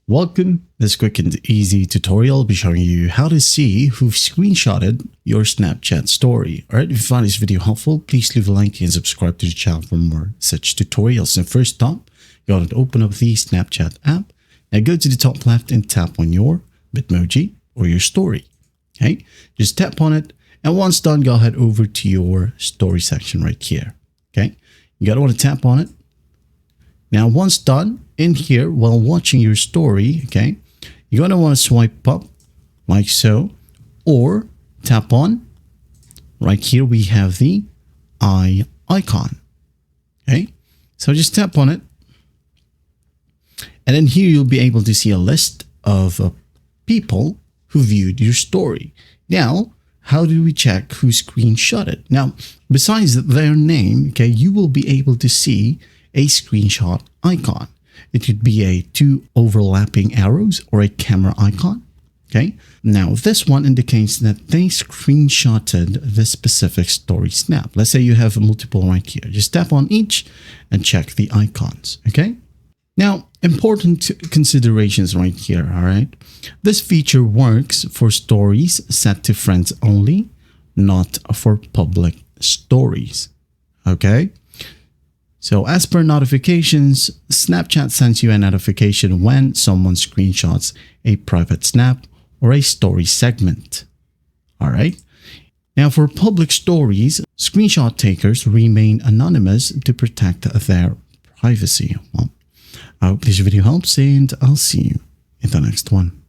Welcome. This quick and easy tutorial will be showing you how to see who screenshotted your Snapchat story. Alright, if you find this video helpful, please leave a like and subscribe to the channel for more such tutorials. And first up, you want to open up the Snapchat app. Now go to the top left and tap on your Bitmoji or your story. Okay, just tap on it. And once done, go ahead over to your story section right here. Okay, you gotta want to tap on it. Now, once done, in here, while watching your story, okay, you're going to want to swipe up like so, or tap on. Right here, we have the eye icon. Okay, so just tap on it. And then here, you'll be able to see a list of people who viewed your story. Now, how do we check who screenshot it? Now, besides their name, okay, you will be able to see a screenshot icon. It could be two overlapping arrows or a camera icon. Okay. Now this one indicates that they screenshotted this specific story snap. Let's say you have multiple right here. Just tap on each and check the icons. Okay. Now, important considerations right here. All right. This feature works for stories set to friends only, not for public stories. Okay. So as per notifications, Snapchat sends you a notification when someone screenshots a private snap or a story segment. All right. Now for public stories, screenshot takers remain anonymous to protect their privacy. Well, I hope this video helps and I'll see you in the next one.